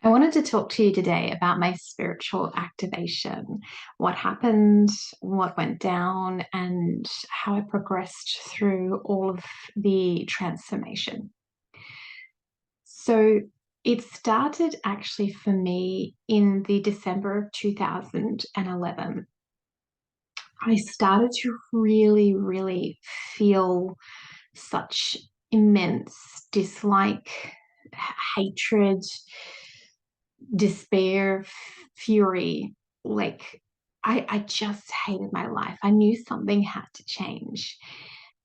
I wanted to talk to you today about my spiritual activation, what happened, what went down, and how I progressed through all of the transformation. So it started actually for me in the December of 2011. I started to really, really feel such immense dislike, hatred, despair, fury. Like I just hated my life. I knew something had to change.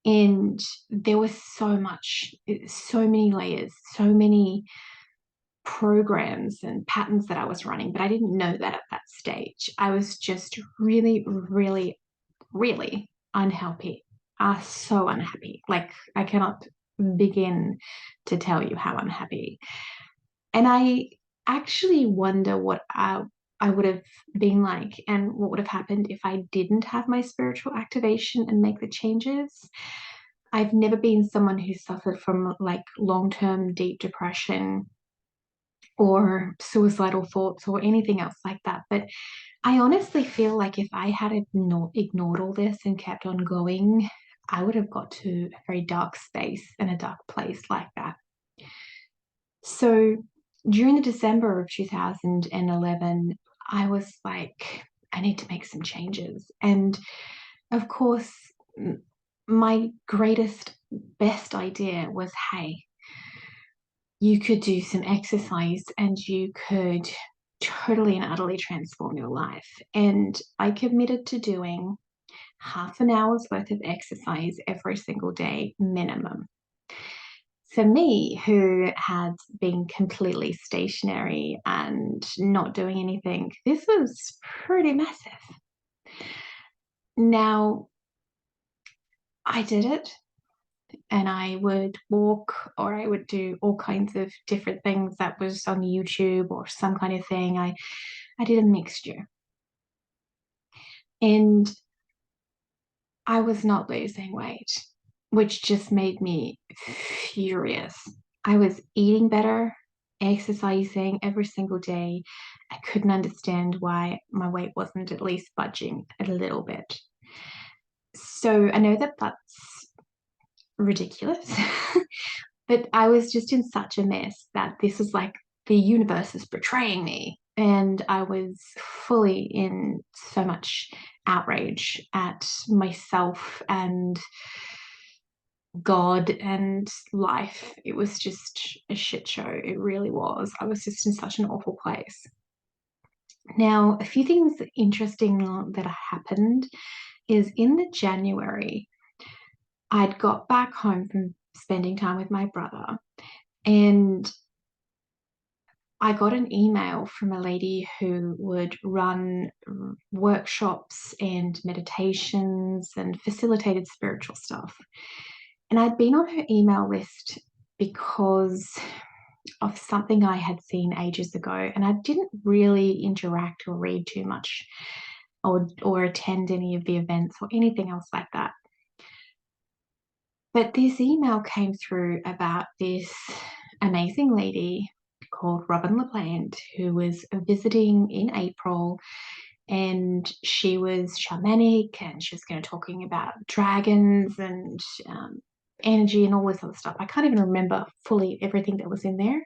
And there was so much, so many layers, so many programs and patterns that I was running, but I didn't know that at that stage. I was just really, really, really unhappy. So unhappy. Like I cannot begin to tell you how unhappy. And I actually wonder what I would have been like and what would have happened if I didn't have my spiritual activation and make the changes. I've never been someone who suffered from like long term deep depression or suicidal thoughts or anything else like that. But I honestly feel like if I had ignored all this and kept on going, I would have got to a very dark space and a dark place like that. So during the December of 2011, I was like, I need to make some changes. And of course, my greatest, best idea was hey, you could do some exercise and you could totally and utterly transform your life. And I committed to doing half an hour's worth of exercise every single day, minimum. For me, who had been completely stationary and not doing anything, this was pretty massive. Now, I did it and I would walk or I would do all kinds of different things that was on YouTube or some kind of thing. I did a mixture and I was not losing weight, which just made me furious. I was eating better, exercising every single day. I couldn't understand why my weight wasn't at least budging a little bit. So I know that that's ridiculous, but I was just in such a mess that this is like the universe is betraying me. And I was fully in so much outrage at myself and God and life. It was just a shit show. It really was. I was just in such an awful place. Now, a few things interesting that happened is in the January, I'd got back home from spending time with my brother and I got an email from a lady who would run workshops and meditations and facilitated spiritual stuff. And I'd been on her email list because of something I had seen ages ago, and I didn't really interact or read too much or attend any of the events or anything else like that. But this email came through about this amazing lady called Robin LaPlante who was visiting in April, and she was shamanic and she was going to talking about dragons and energy and all this other stuff. I can't even remember fully everything that was in there.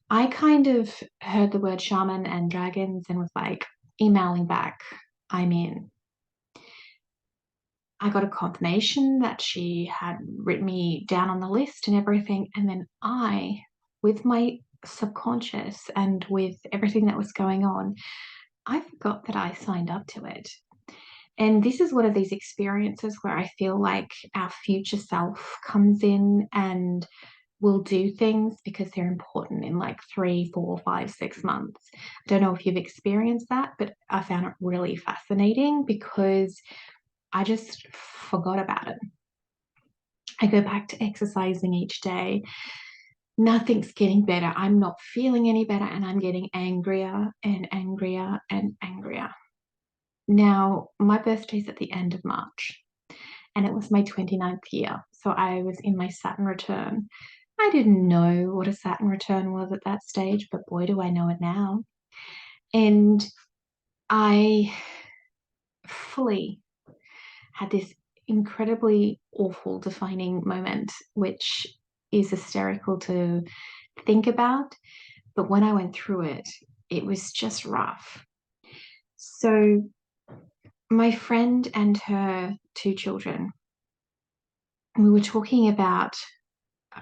I kind of heard the word shaman and dragons and was like emailing back, I'm in. I got a confirmation that she had written me down on the list and everything. And then with my subconscious and with everything that was going on, I forgot that I signed up to it. And this is one of these experiences where I feel like our future self comes in and will do things because they're important in like 3, 4, 5, 6 months. I don't know if you've experienced that, but I found it really fascinating because I just forgot about it. I go back to exercising each day. Nothing's getting better. I'm not feeling any better, and I'm getting angrier and angrier and angrier. Now, my birthday's at the end of March, and it was my 29th year. So I was in my Saturn return. I didn't know what a Saturn return was at that stage, but boy, do I know it now. And I fully had this incredibly awful defining moment, which is hysterical to think about. But when I went through it, it was just rough. So, my friend and her two children, we were talking about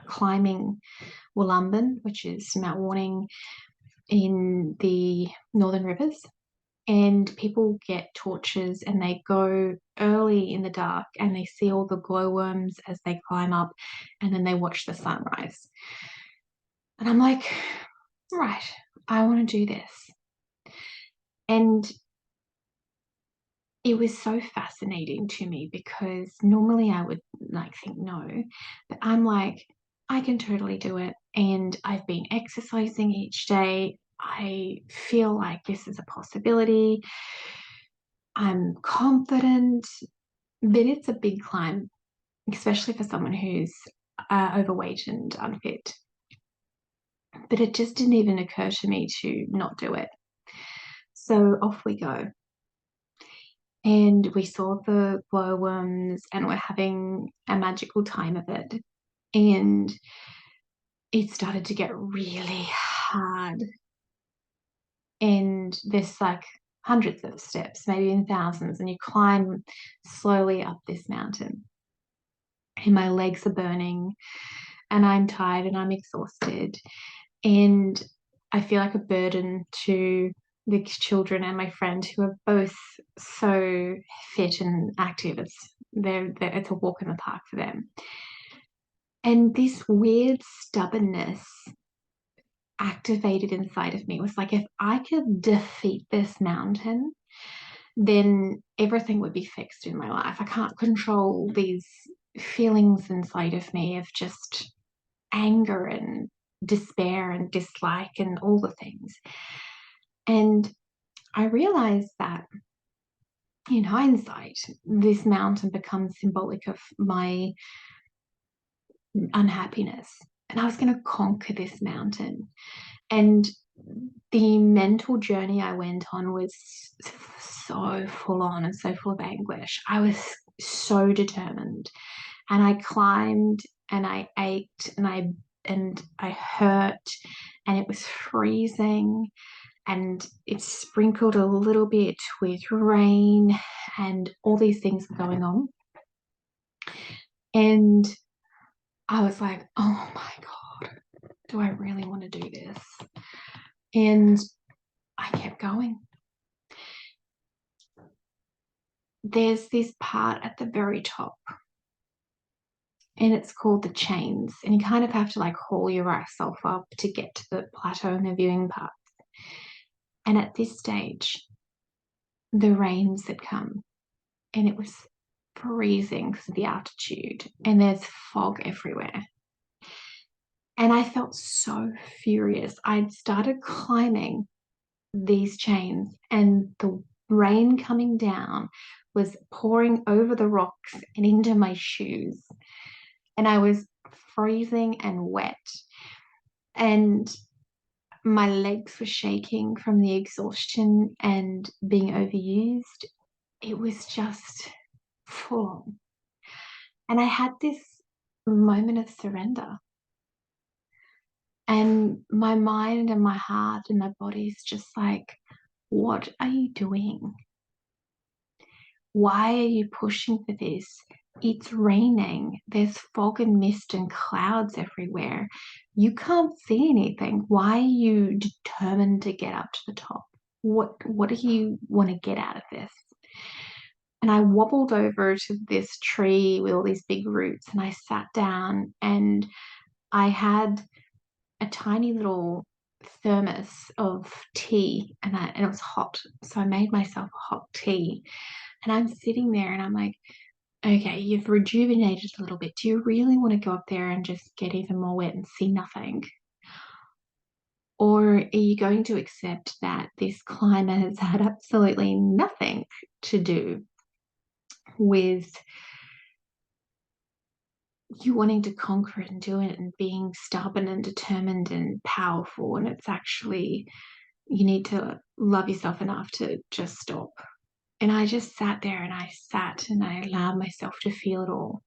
climbing Woollumbin, which is Mount Warning in the Northern Rivers. And people get torches and they go early in the dark and they see all the glowworms as they climb up, and then they watch the sunrise. And I'm like, right, I want to do this. And it was so fascinating to me because normally I would like think no, but I'm like, I can totally do it. And I've been exercising each day. I feel like this is a possibility. I'm confident, but it's a big climb, especially for someone who's overweight and unfit. But it just didn't even occur to me to not do it. So off we go. And we saw the glowworms and we're having a magical time of it. And it started to get really hard. And there's like hundreds of steps, maybe even thousands, and you climb slowly up this mountain. And my legs are burning, and I'm tired and I'm exhausted. And I feel like a burden to the children and my friend who are both so fit and active. It's a walk in the park for them. And this weird stubbornness activated inside of me. It was like if I could defeat this mountain, then everything would be fixed in my life. I can't control these feelings inside of me of just anger and despair and dislike and all the things. And I realized that in hindsight, this mountain becomes symbolic of my unhappiness. And I was going to conquer this mountain. And the mental journey I went on was so full on and so full of anguish. I was so determined. And I climbed and I ached and I hurt and it was freezing and it sprinkled a little bit with rain and all these things were going on. And I was like, oh my God, do I really want to do this? And I kept going. There's this part at the very top, and it's called the chains. And you kind of have to like haul yourself up to get to the plateau and the viewing path. And at this stage, the rains had come, and it was freezing because of the altitude, and there's fog everywhere. And I felt so furious. I'd started climbing these chains, and the rain coming down was pouring over the rocks and into my shoes. And I was freezing and wet. And my legs were shaking from the exhaustion and being overused. It was just full on. And I had this moment of surrender. And my mind and my heart and my body's just like, what are you doing? Why are you pushing for this? It's raining. There's fog and mist and clouds everywhere. You can't see anything. Why are you determined to get up to the top? What do you want to get out of this? And I wobbled over to this tree with all these big roots and I sat down and I had a tiny little thermos of tea and it was hot. So I made myself a hot tea and I'm sitting there and I'm like, okay, you've rejuvenated a little bit. Do you really want to go up there and just get even more wet and see nothing? Or are you going to accept that this climber has had absolutely nothing to do with you wanting to conquer it and do it and being stubborn and determined and powerful. And it's actually, you need to love yourself enough to just stop. And I just sat there and I sat and I allowed myself to feel it all.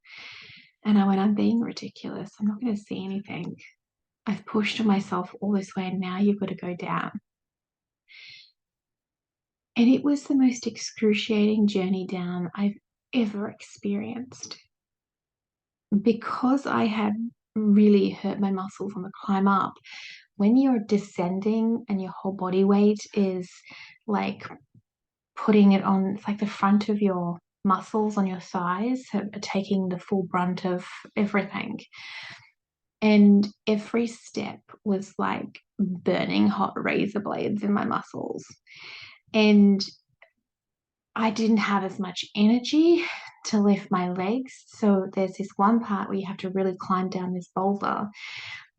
And I went, I'm being ridiculous. I'm not going to see anything. I've pushed myself all this way and now you've got to go down. And it was the most excruciating journey down I've ever experienced because I had really hurt my muscles on the climb up. When you're descending and your whole body weight is like putting it on, it's like the front of your muscles on your thighs are taking the full brunt of everything. And every step was like burning hot razor blades in my muscles. And I didn't have as much energy to lift my legs. So there's this one part where you have to really climb down this boulder.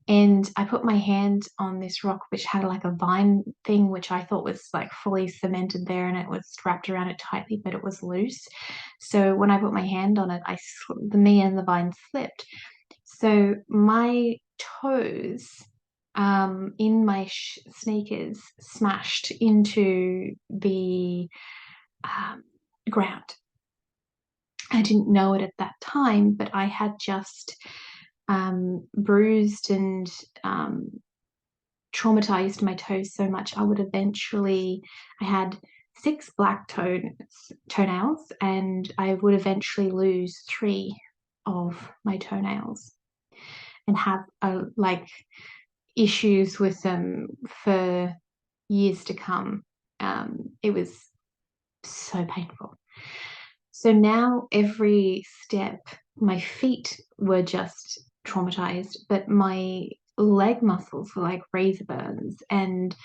And I put my hand on this rock, which had like a vine thing, which I thought was like fully cemented there and it was wrapped around it tightly, but it was loose. So when I put my hand on it, me and the vine slipped. So my toes in my sneakers smashed into the um, ground. I didn't know it at that time, but I had just bruised and traumatized my toes so much. I had 6 black toenails, and I would eventually lose 3 of my toenails and have like issues with them for years to come. It was so painful. So now every step, my feet were just traumatized, but my leg muscles were like razor burns, and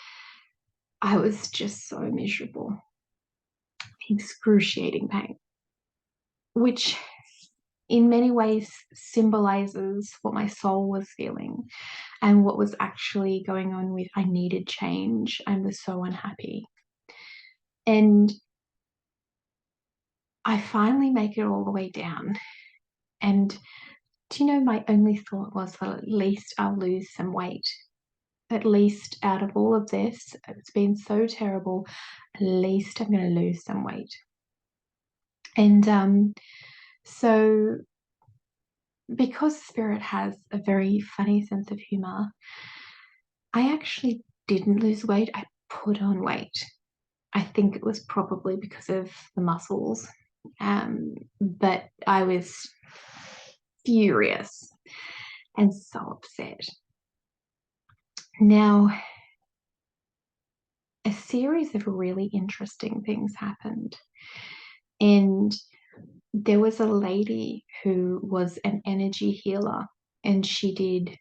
I was just so miserable, excruciating pain, which in many ways symbolizes what my soul was feeling and what was actually going on with I needed change. I was so unhappy. And I finally make it all the way down. And do you know, my only thought was, well, at least I'll lose some weight. At least out of all of this, it's been so terrible. At least I'm going to lose some weight. And so, because Spirit has a very funny sense of humor, I actually didn't lose weight. I put on weight. I think it was probably because of the muscles. But I was furious and so upset. Now, a series of really interesting things happened. And there was a lady who was an energy healer, and she did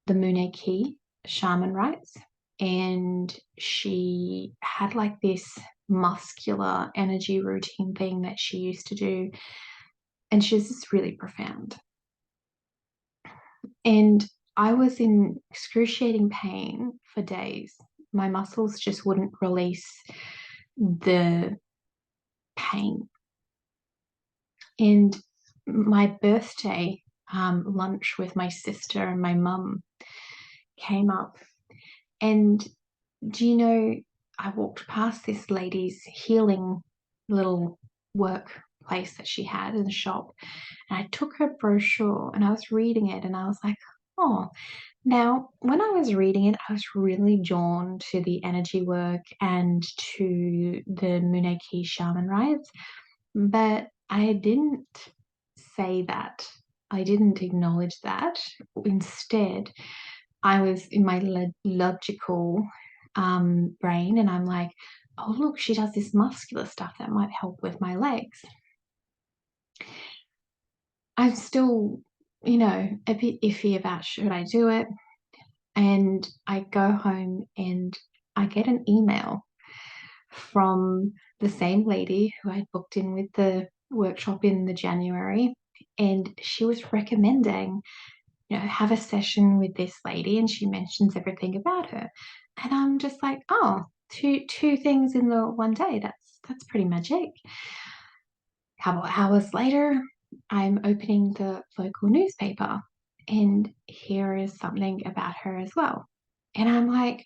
the Mune Key shaman rites. And she had like this muscular energy routine thing that she used to do. And she's just really profound. And I was in excruciating pain for days. My muscles just wouldn't release the pain. And my birthday lunch with my sister and my mum came up. And do you know, I walked past this lady's healing little workplace that she had in the shop. And I took her brochure and I was reading it and I was like, oh, now when I was reading it, I was really drawn to the energy work and to the Mune Key shaman rites. But I didn't say that. I didn't acknowledge that. Instead, I was in my logical brain and I'm like, oh, look, she does this muscular stuff that might help with my legs. I'm still, a bit iffy about should I do it. And I go home and I get an email from the same lady who I booked in with the workshop in the January. And she was recommending, have a session with this lady, and she mentions everything about her. And I'm just like, oh, two things in the one day. That's pretty magic. A couple of hours later, I'm opening the local newspaper and here is something about her as well. And I'm like,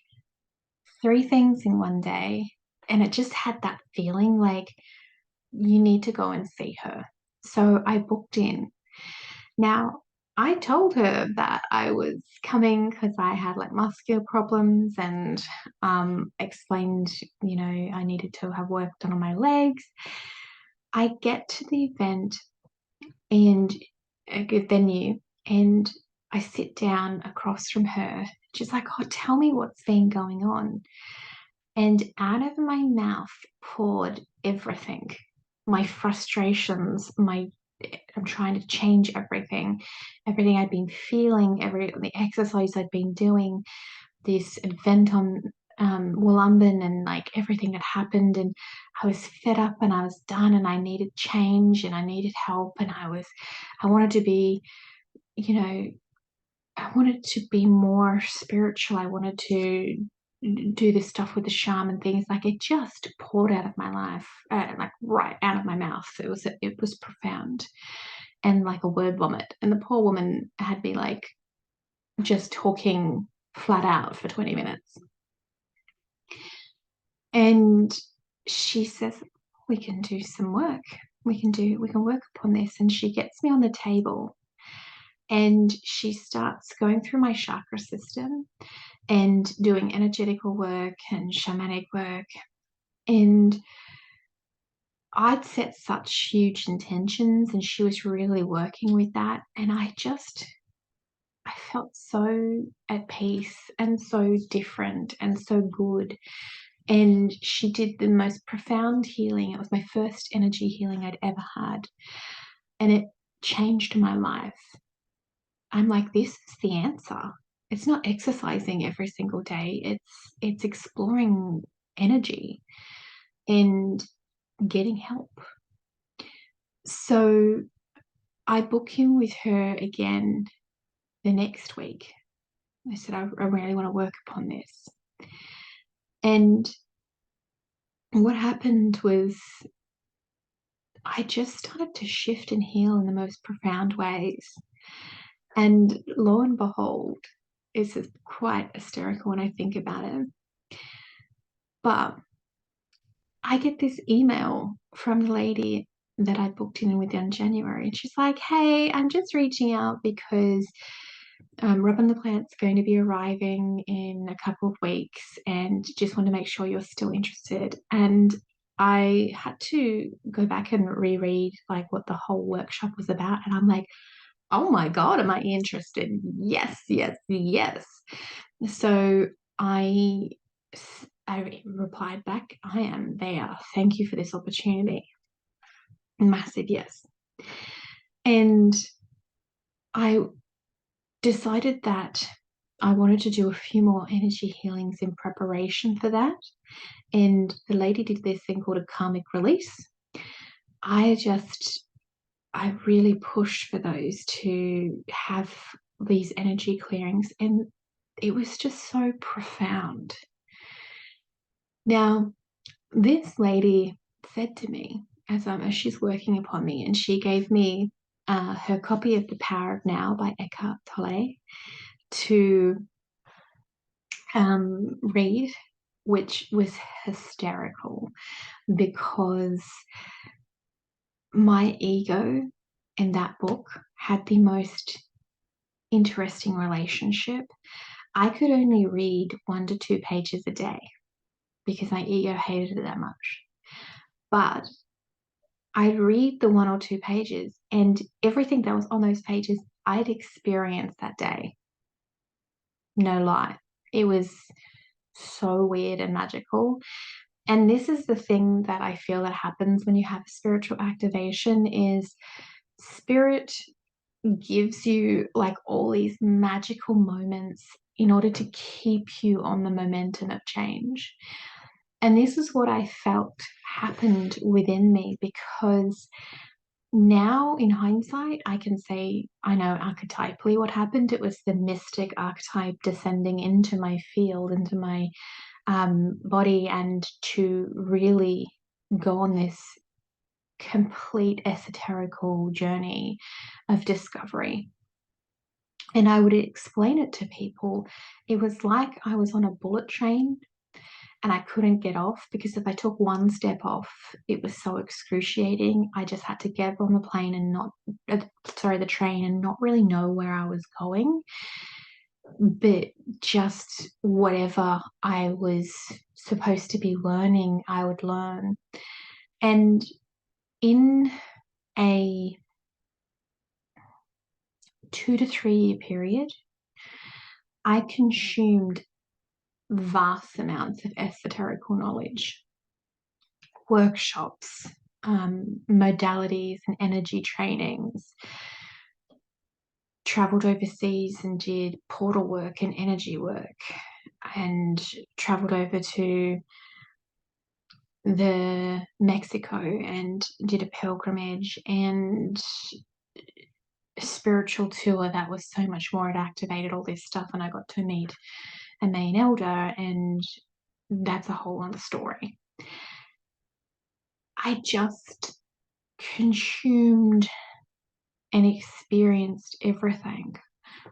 three things in one day. And it just had that feeling like you need to go and see her. So I booked in. Now, I told her that I was coming because I had like muscular problems and explained, I needed to have work done on my legs. I get to the event and a good venue, and I sit down across from her. She's like, "Oh, tell me what's been going on." And out of my mouth poured everything, my frustrations, I'm trying to change everything I'd been feeling, the exercise I'd been doing, this event on Wollumben, and like everything that happened. And I was fed up and I was done and I needed change and I needed help. And I wanted to be, you know, I wanted to be more spiritual. I wanted to do this stuff with the shaman things. Like it just poured out of my life, like right out of my mouth. It was profound and like a word vomit. And the poor woman had me like just talking flat out for 20 minutes. And she says, we can do some work. We can work upon this. And she gets me on the table and she starts going through my chakra system and doing energetical work and shamanic work. And I'd set such huge intentions and she was really working with that. And I felt so at peace and so different and so good. And she did the most profound healing. It was my first energy healing I'd ever had. And it changed my life. I'm like, this is the answer. It's not exercising every single day. It's exploring energy and getting help. So I book in with her again the next week. I said, I really want to work upon this. And what happened was I just started to shift and heal in the most profound ways. And lo and behold, it's quite hysterical when I think about it. But I get this email from the lady that I booked in with in January. And she's like, hey, I'm just reaching out because Robin the Plant's going to be arriving in a couple of weeks and just want to make sure you're still interested. And I had to go back and reread like what the whole workshop was about. And I'm like, oh my God, am I interested? Yes, yes, yes. So I I replied back, I am there. Thank you for this opportunity. Massive yes. And I decided that I wanted to do a few more energy healings in preparation for that. And the lady did this thing called a karmic release. I really pushed for those to have these energy clearings, and it was just so profound. Now, this lady said to me as she's working upon me, and she gave me her copy of The Power of Now by Eckhart Tolle to read, which was hysterical because my ego in that book had the most interesting relationship. I could only read 1 to 2 pages a day because my ego hated it that much. But I'd read the 1 or 2 pages, and everything that was on those pages, I'd experienced that day. No lie. It was so weird and magical. And this is the thing that I feel that happens when you have spiritual activation is spirit gives you like all these magical moments in order to keep you on the momentum of change. And this is what I felt happened within me because now in hindsight, I can say I know archetypally what happened. It was the mystic archetype descending into my field, into my body, and to really go on this complete esoterical journey of discovery. And I would explain it to people. It was like I was on a bullet train and I couldn't get off, because if I took one step off, it was so excruciating. I just had to get on the plane and not, the train, and not really know where I was going. But just whatever I was supposed to be learning, I would learn. And in a 2 to 3 year period, I consumed vast amounts of esoterical knowledge, workshops, modalities and energy trainings, traveled overseas and did portal work and energy work, and traveled over to the Mexico and did a pilgrimage and a spiritual tour that was so much more. It activated all this stuff, and I got to meet a main elder, and that's a whole other story. I just consumed and experienced everything: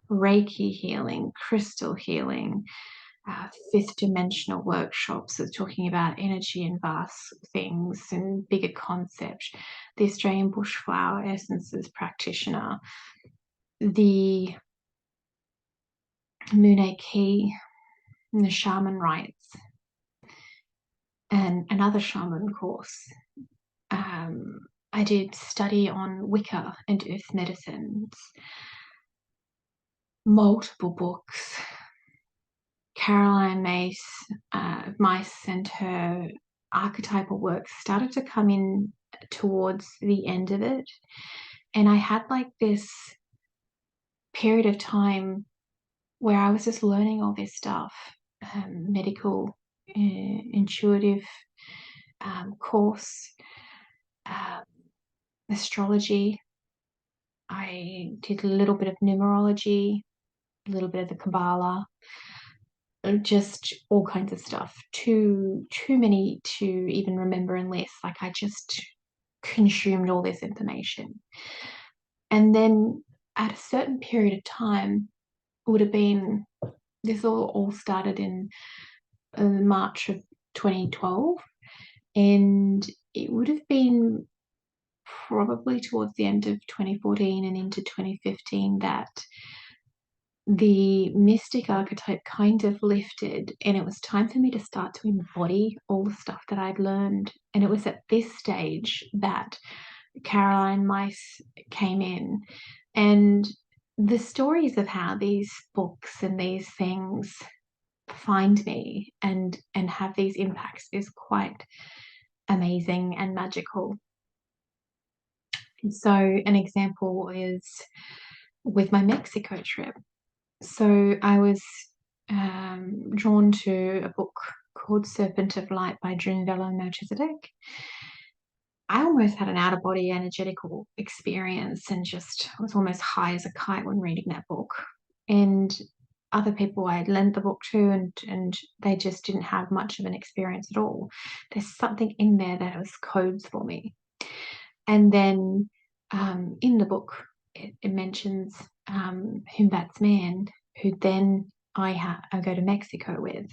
Reiki healing, crystal healing, fifth dimensional workshops that's talking about energy and vast things and bigger concepts, the Australian Bushflower Essences practitioner, the Mune Key, and the shaman rites, and another shaman course. I did study on Wicca and earth medicines, multiple books. Caroline Myss and her archetypal work started to come in towards the end of it. And I had like this period of time where I was just learning all this stuff, medical, intuitive course, astrology. I did a little bit of numerology, a little bit of the Kabbalah, just all kinds of stuff. Too many to even remember and list. Like, I just consumed all this information. And then at a certain period of time, would have been, this all started in March of 2012, and it would have been probably towards the end of 2014 and into 2015 that the mystic archetype kind of lifted, and it was time for me to start to embody all the stuff that I'd learned. And it was at this stage that Caroline Myss came in, and the stories of how these books and these things find me and have these impacts is quite amazing and magical. So an example is with my Mexico trip. So I was drawn to a book called Serpent of Light by Drunvalo Melchizedek. I almost had an out-of-body energetical experience and just was almost high as a kite when reading that book. And other people I had lent the book to, and they just didn't have much of an experience at all. There's something in there that has codes for me. And then in the book, it mentions Whom Bats Man, who then I go to Mexico with.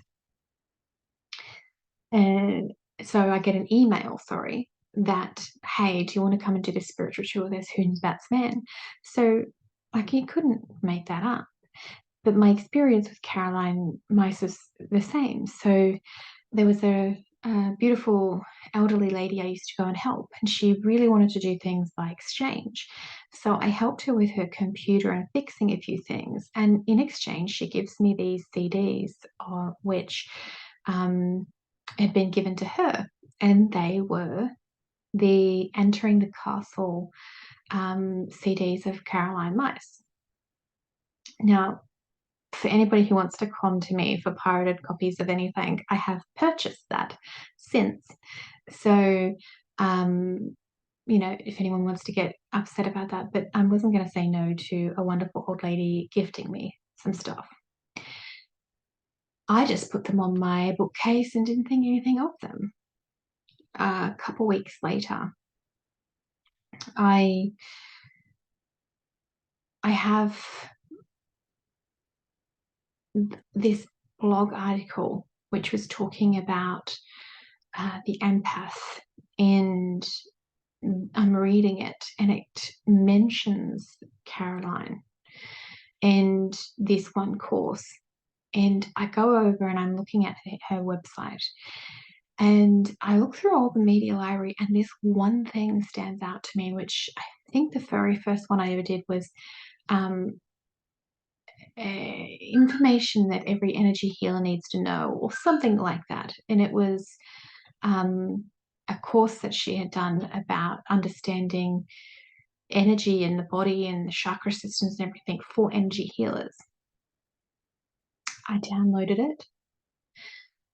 And so I get an email, that, hey, do you want to come and do this spiritual tour? There's Whom Bats Man. So, like, you couldn't make that up. But my experience with Caroline Myss was the same. So there was a beautiful elderly lady I used to go and help, and she really wanted to do things by exchange. So I helped her with her computer and fixing a few things. And in exchange, she gives me these CDs, which had been given to her. And they were the Entering the Castle CDs of Caroline Myss. Now, for anybody who wants to come to me for pirated copies of anything, I have purchased that since. So, if anyone wants to get upset about that, but I wasn't going to say no to a wonderful old lady gifting me some stuff. I just put them on my bookcase and didn't think anything of them. A couple weeks later, I have this blog article which was talking about the empath, and I'm reading it, and it mentions Caroline and this one course. And I go over and I'm looking at her website, and I look through all the media library, and this one thing stands out to me, which I think the very first one I ever did was um, information that every energy healer needs to know, or something like that. And it was um, a course that she had done about understanding energy in the body and the chakra systems and everything for energy healers. I downloaded it.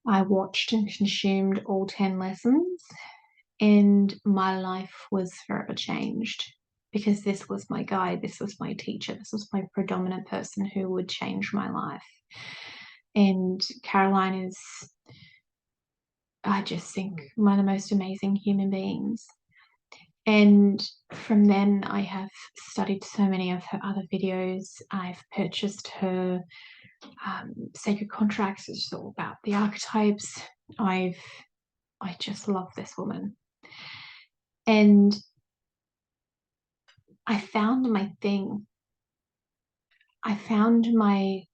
I watched and consumed all 10 lessons, and my life was forever changed because this was my guide, this was my teacher, this was my predominant person who would change my life. And Caroline is, I just think, one of the most amazing human beings. And from then, I have studied so many of her other videos. I've purchased her Sacred Contracts, it's all about the archetypes. I just love this woman. And I found my thing. I found my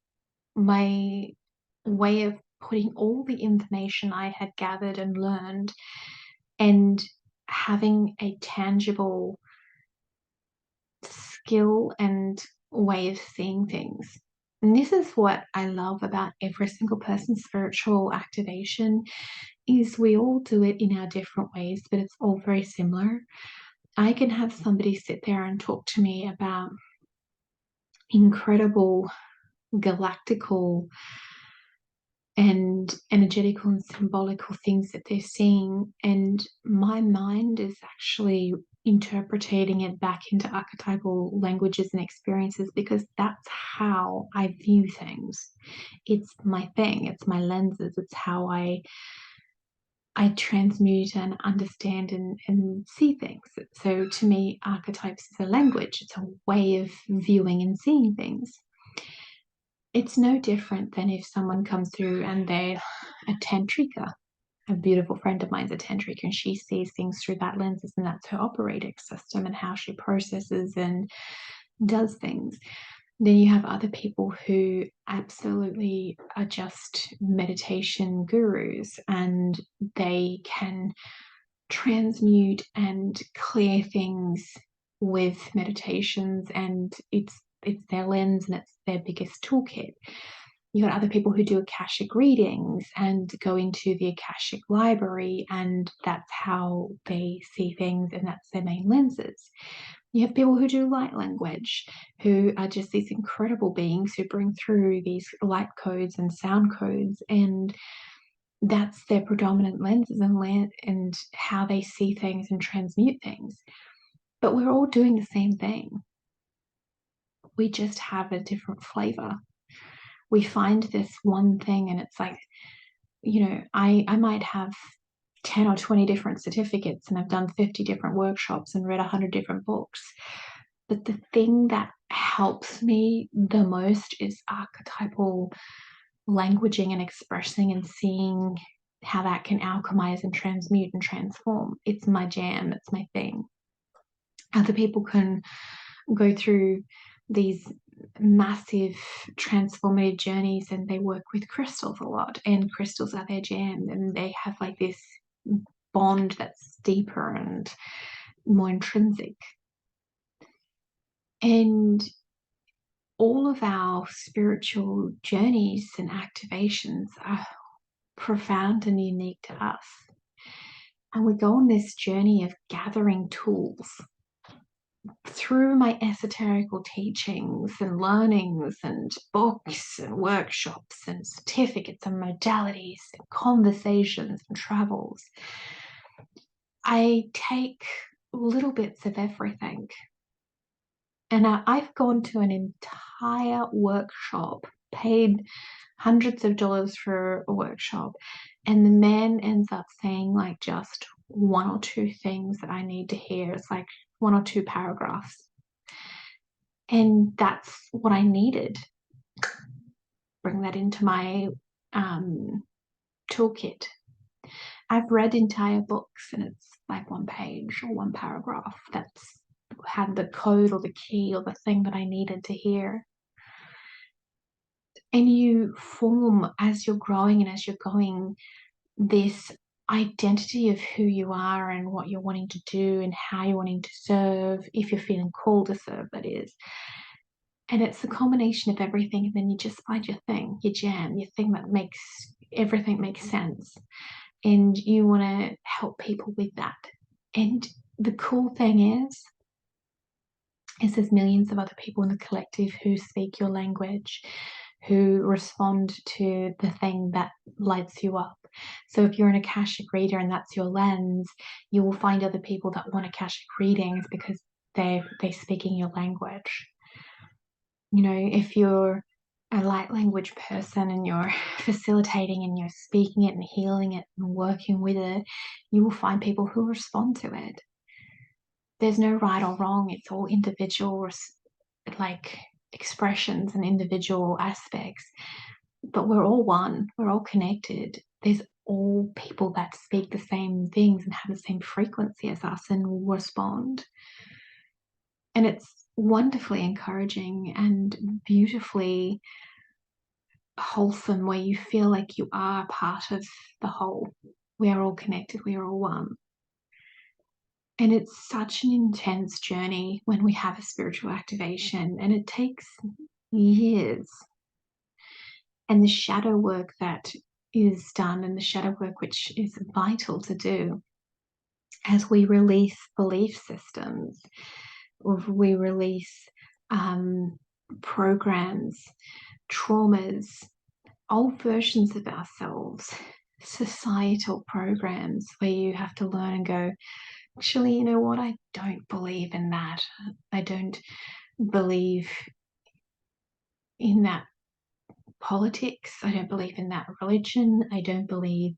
way of putting all the information I had gathered and learned and having a tangible skill and way of seeing things. And this is what I love about every single person's spiritual activation is we all do it in our different ways, but it's all very similar. I can have somebody sit there and talk to me about incredible galactical and energetical and symbolical things that they're seeing, and my mind is actually interpreting it back into archetypal languages and experiences because that's how I view things. It's my thing, it's my lenses, it's how I transmute and understand and see things. So to me, archetypes is a language, it's a way of viewing and seeing things. It's no different than if someone comes through and they're a tantrika. A beautiful friend of mine's a tantrika, and she sees things through that lenses, and that's her operating system and how she processes and does things. Then you have other people who absolutely are just meditation gurus, and they can transmute and clear things with meditations, and it's their lens and it's their biggest toolkit. You got other people who do Akashic readings and go into the Akashic library, and that's how they see things, and that's their main lenses. You have people who do light language, who are just these incredible beings who bring through these light codes and sound codes, and that's their predominant lenses and how they see things and transmute things. But we're all doing the same thing. We just have a different flavor. We find this one thing, and it's like, I might have 10 or 20 different certificates, and I've done 50 different workshops and read 100 different books. But the thing that helps me the most is archetypal languaging and expressing and seeing how that can alchemize and transmute and transform. It's my jam, it's my thing. Other people can go through these massive transformative journeys, and they work with crystals a lot, and crystals are their jam, and they have like this bond that's deeper and more intrinsic. And all of our spiritual journeys and activations are profound and unique to us. And we go on this journey of gathering tools through my esoterical teachings and learnings and books and workshops and certificates and modalities and conversations and travels. I take little bits of everything. And I've gone to an entire workshop, paid hundreds of dollars for a workshop, and the man ends up saying like just one or two things that I need to hear. It's like, 1 or 2 paragraphs. And that's what I needed. Bring that into my toolkit. I've read entire books and it's like 1 page or 1 paragraph that's had the code or the key or the thing that I needed to hear. And you form, as you're growing and as you're going, this identity of who you are and what you're wanting to do and how you're wanting to serve, if you're feeling called to serve, that is. And it's a combination of everything, and then you just find your thing, your jam, your thing that makes everything make sense. And you want to help people with that. And the cool thing is there's millions of other people in the collective who speak your language, who respond to the thing that lights you up. So if you're an Akashic reader and that's your lens, you will find other people that want Akashic readings because they're speaking your language. You know, if you're a light language person and you're facilitating and you're speaking it and healing it and working with it, you will find people who respond to it. There's no right or wrong. It's all individual, like, expressions and individual aspects. But we're all one. We're all connected. There's all people that speak the same things and have the same frequency as us and will respond. And it's wonderfully encouraging and beautifully wholesome, where you feel like you are part of the whole. We are all connected. We are all one. And it's such an intense journey when we have a spiritual activation, and it takes years. And the shadow work that is done, and the shadow work which is vital to do as we release belief systems, or we release programs, traumas, old versions of ourselves, societal programs where you have to learn and go, actually, you know what? I don't believe in that. I don't believe in that politics. I don't believe in that religion. I don't believe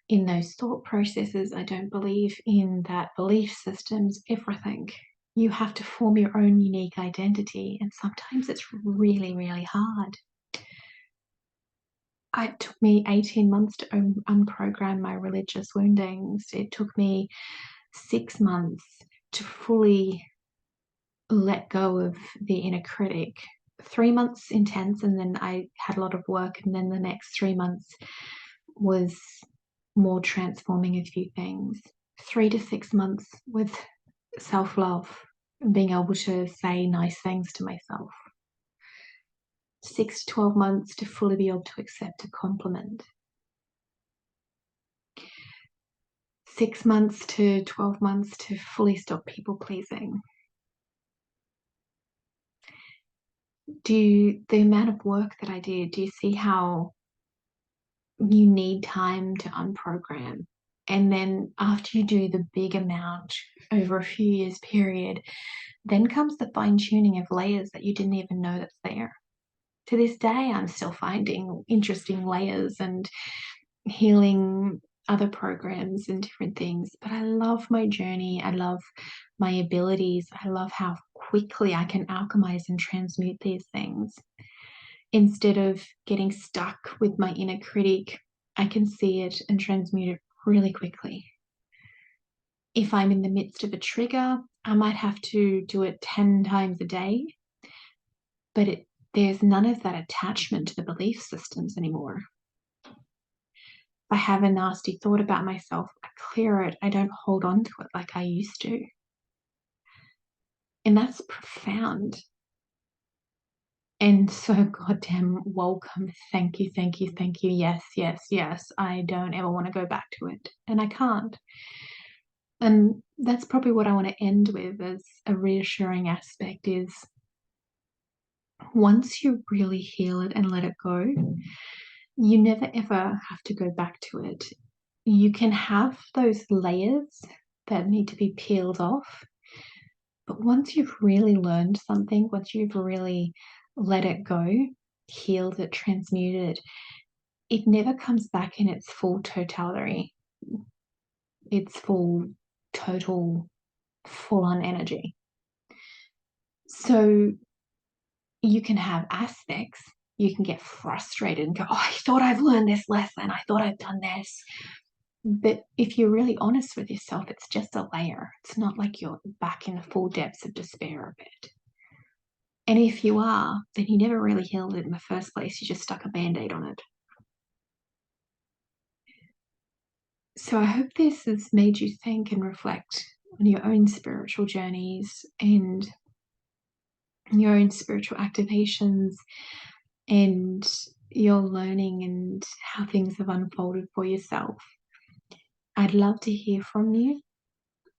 in those thought processes. I don't believe in that belief systems, everything. You have to form your own unique identity, and sometimes it's really, really hard. It took me 18 months to unprogram my religious woundings. It took me 6 months to fully let go of the inner critic. 3 months intense, and then I had a lot of work, and then the next 3 months was more transforming a few things. 3 to 6 months with self-love and being able to say nice things to myself. 6 to 12 months to fully be able to accept a compliment. 6 months to 12 months to fully stop people pleasing. The amount of work that I did, do you see how you need time to unprogram? And then after you do the big amount over a few years period, then comes the fine tuning of layers that you didn't even know that's there. To this day, I'm still finding interesting layers and healing other programs and different things. But I love my journey. I love my abilities. I love how quickly I can alchemize and transmute these things. Instead of getting stuck with my inner critic, I can see it and transmute it really quickly. If I'm in the midst of a trigger, I might have to do it 10 times a day, but there's none of that attachment to the belief systems anymore. If I have a nasty thought about myself, I clear it. I don't hold on to it like I used to. And that's profound. And so goddamn welcome. Thank you, thank you, thank you. Yes, yes, yes. I don't ever want to go back to it. And I can't. And that's probably what I want to end with as a reassuring aspect is once you really heal it and let it go, you never ever have to go back to it. You can have those layers that need to be peeled off. But once you've really learned something, once you've really let it go, healed it, transmuted it never comes back in its full totality, its full total full on energy. So you can have aspects, you can get frustrated and go, oh, I thought I've learned this lesson, I thought I've done this. But if you're really honest with yourself, it's just a layer. It's not like you're back in the full depths of despair of it. And if you are, then you never really healed it in the first place. You just stuck a band-aid on it. So I hope this has made you think and reflect on your own spiritual journeys and your own spiritual activations and your learning and how things have unfolded for yourself. I'd love to hear from you.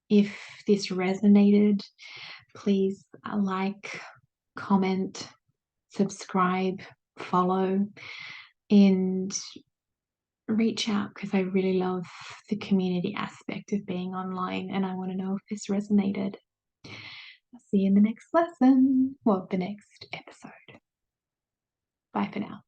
If this resonated, please like, comment, subscribe, follow, and reach out, because I really love the community aspect of being online and I want to know if this resonated. I'll see you in the next lesson, well, the next episode. Bye for now.